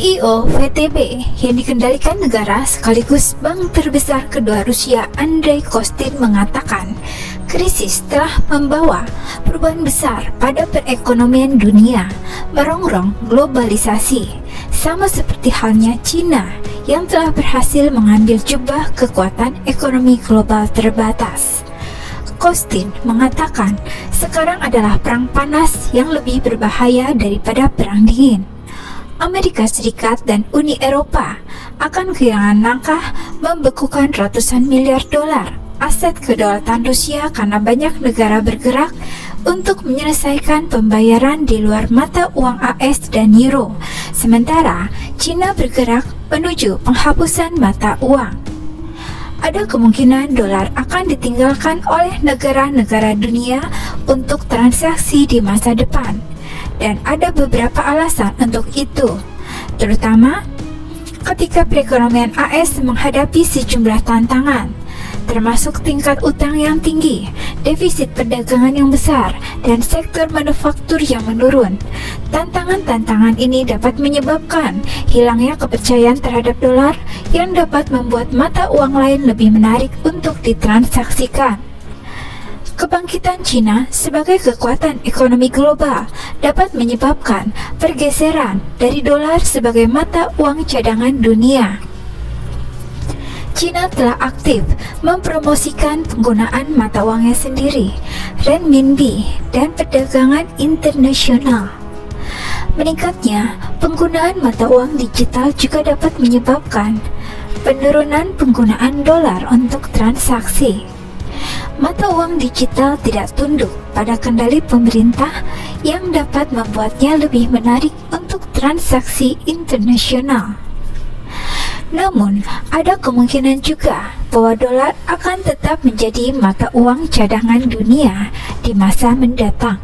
CEO VTB yang dikendalikan negara sekaligus bank terbesar kedua Rusia, Andrei Kostin, mengatakan krisis telah membawa perubahan besar pada perekonomian dunia, merongrong globalisasi, sama seperti halnya Cina yang telah berhasil mengambil jubah kekuatan ekonomi global terbatas. Kostin mengatakan sekarang adalah perang panas yang lebih berbahaya daripada perang dingin. Amerika Serikat dan Uni Eropa akan kehilangan langkah membekukan ratusan miliar dolar aset kedaulatan Rusia karena banyak negara bergerak untuk menyelesaikan pembayaran di luar mata uang AS dan Euro, sementara Cina bergerak menuju penghapusan mata uang. Ada kemungkinan dolar akan ditinggalkan oleh negara-negara dunia untuk transaksi di masa depan. Dan ada beberapa alasan untuk itu, terutama ketika perekonomian AS menghadapi sejumlah tantangan, termasuk tingkat utang yang tinggi, defisit perdagangan yang besar, dan sektor manufaktur yang menurun. Tantangan-tantangan ini dapat menyebabkan hilangnya kepercayaan terhadap dolar yang dapat membuat mata uang lain lebih menarik untuk ditransaksikan. Kebangkitan Cina sebagai kekuatan ekonomi global dapat menyebabkan pergeseran dari dolar sebagai mata uang cadangan dunia. Cina telah aktif mempromosikan penggunaan mata uangnya sendiri, renminbi, dan perdagangan internasional. Meningkatnya penggunaan mata uang digital juga dapat menyebabkan penurunan penggunaan dolar untuk transaksi. Mata uang digital tidak tunduk pada kendali pemerintah yang dapat membuatnya lebih menarik untuk transaksi internasional. Namun, ada kemungkinan juga bahwa dolar akan tetap menjadi mata uang cadangan dunia di masa mendatang.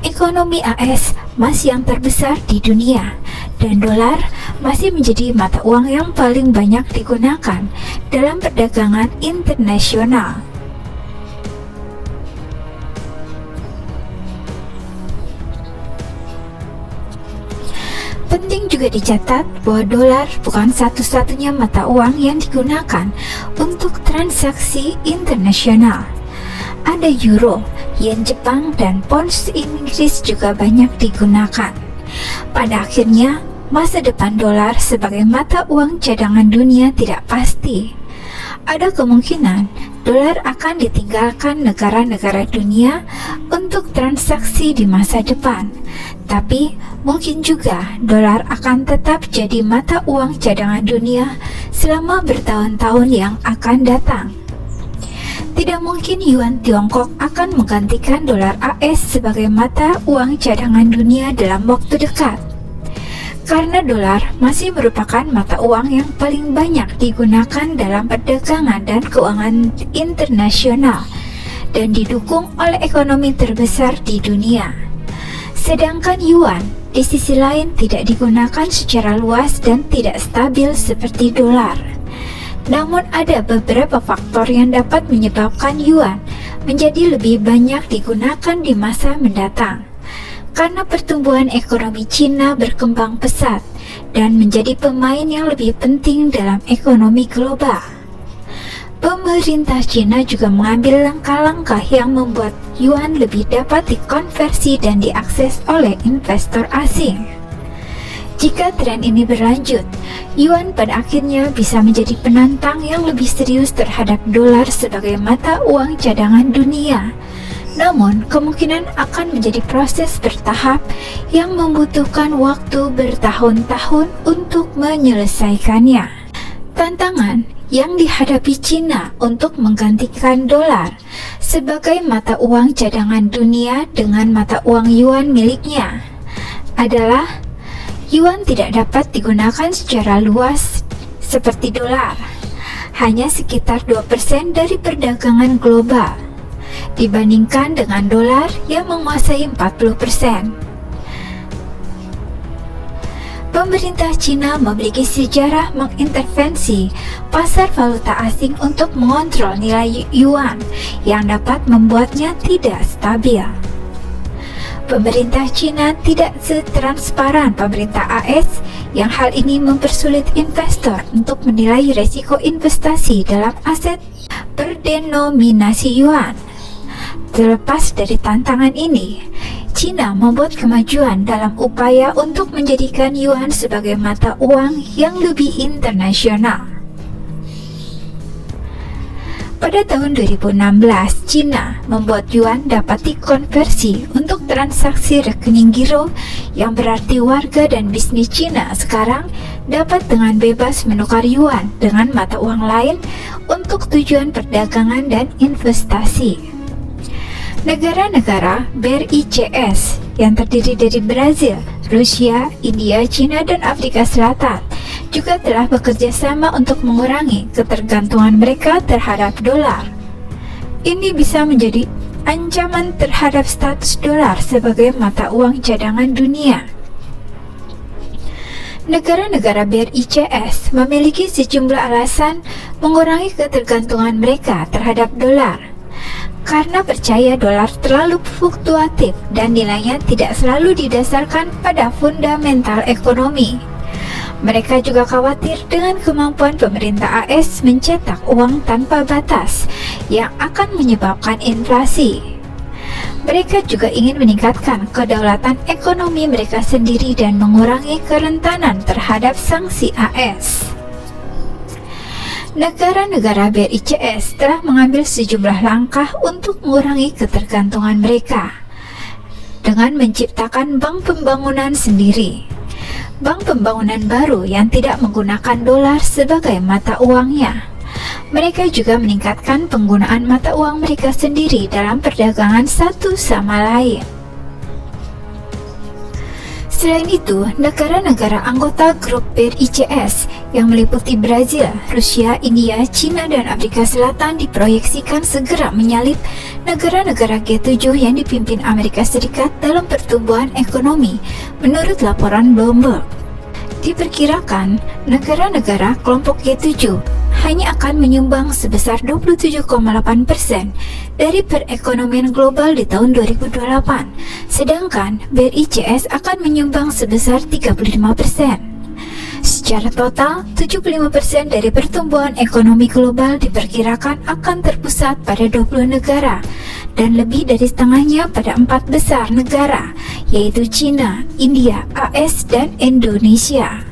Ekonomi AS masih yang terbesar di dunia, dan dolar masih menjadi mata uang yang paling banyak digunakan dalam perdagangan internasional. Penting juga dicatat bahwa dolar bukan satu-satunya mata uang yang digunakan untuk transaksi internasional. Ada euro, yen Jepang, dan pounds Inggris juga banyak digunakan. Pada akhirnya, masa depan dolar sebagai mata uang cadangan dunia tidak pasti. Ada kemungkinan dolar akan ditinggalkan negara-negara dunia untuk transaksi di masa depan. Tapi mungkin juga dolar akan tetap jadi mata uang cadangan dunia selama bertahun-tahun yang akan datang. Tidak mungkin yuan Tiongkok akan menggantikan dolar AS sebagai mata uang cadangan dunia dalam waktu dekat. Karena dolar masih merupakan mata uang yang paling banyak digunakan dalam perdagangan dan keuangan internasional dan didukung oleh ekonomi terbesar di dunia. Sedangkan yuan di sisi lain tidak digunakan secara luas dan tidak stabil seperti dolar. Namun ada beberapa faktor yang dapat menyebabkan yuan menjadi lebih banyak digunakan di masa mendatang. Karena pertumbuhan ekonomi Cina berkembang pesat dan menjadi pemain yang lebih penting dalam ekonomi global. Pemerintah Cina juga mengambil langkah-langkah yang membuat yuan lebih dapat dikonversi dan diakses oleh investor asing. Jika tren ini berlanjut, yuan pada akhirnya bisa menjadi penantang yang lebih serius terhadap dolar sebagai mata uang cadangan dunia. Namun, kemungkinan akan menjadi proses bertahap yang membutuhkan waktu bertahun-tahun untuk menyelesaikannya. Tantangan yang dihadapi Cina untuk menggantikan dolar sebagai mata uang cadangan dunia dengan mata uang yuan miliknya adalah yuan tidak dapat digunakan secara luas seperti dolar, hanya sekitar 2% dari perdagangan global dibandingkan dengan dolar yang menguasai 40%. Pemerintah Cina memiliki sejarah mengintervensi pasar valuta asing untuk mengontrol nilai yuan yang dapat membuatnya tidak stabil. Pemerintah Cina tidak setransparan pemerintah AS yang hal ini mempersulit investor untuk menilai resiko investasi dalam aset berdenominasi yuan. Terlepas dari tantangan ini, China membuat kemajuan dalam upaya untuk menjadikan yuan sebagai mata uang yang lebih internasional. Pada tahun 2016, China membuat yuan dapat dikonversi untuk transaksi rekening giro, yang berarti warga dan bisnis China sekarang dapat dengan bebas menukar yuan dengan mata uang lain untuk tujuan perdagangan dan investasi. Negara-negara BRICS yang terdiri dari Brazil, Rusia, India, China, dan Afrika Selatan juga telah bekerja sama untuk mengurangi ketergantungan mereka terhadap dolar. Ini bisa menjadi ancaman terhadap status dolar sebagai mata uang cadangan dunia. Negara-negara BRICS memiliki sejumlah alasan mengurangi ketergantungan mereka terhadap dolar, karena percaya dolar terlalu fluktuatif dan nilainya tidak selalu didasarkan pada fundamental ekonomi. Mereka juga khawatir dengan kemampuan pemerintah AS mencetak uang tanpa batas yang akan menyebabkan inflasi. Mereka juga ingin meningkatkan kedaulatan ekonomi mereka sendiri dan mengurangi kerentanan terhadap sanksi AS. Negara-negara BRICS telah mengambil sejumlah langkah untuk mengurangi ketergantungan mereka dengan menciptakan bank pembangunan sendiri. Bank pembangunan baru yang tidak menggunakan dolar sebagai mata uangnya. Mereka juga meningkatkan penggunaan mata uang mereka sendiri dalam perdagangan satu sama lain. Selain itu, negara-negara anggota grup BRICS yang meliputi Brazil, Rusia, India, China, dan Afrika Selatan diproyeksikan segera menyalip negara-negara G7 yang dipimpin Amerika Serikat dalam pertumbuhan ekonomi, menurut laporan Bloomberg. Diperkirakan, negara-negara kelompok G7 hanya akan menyumbang sebesar 27,8% dari perekonomian global di tahun 2028, sedangkan BRICS akan menyumbang sebesar 35%. Secara total, 75% dari pertumbuhan ekonomi global diperkirakan akan terpusat pada 20 negara, dan lebih dari setengahnya pada 4 besar negara, yaitu China, India, AS, dan Indonesia.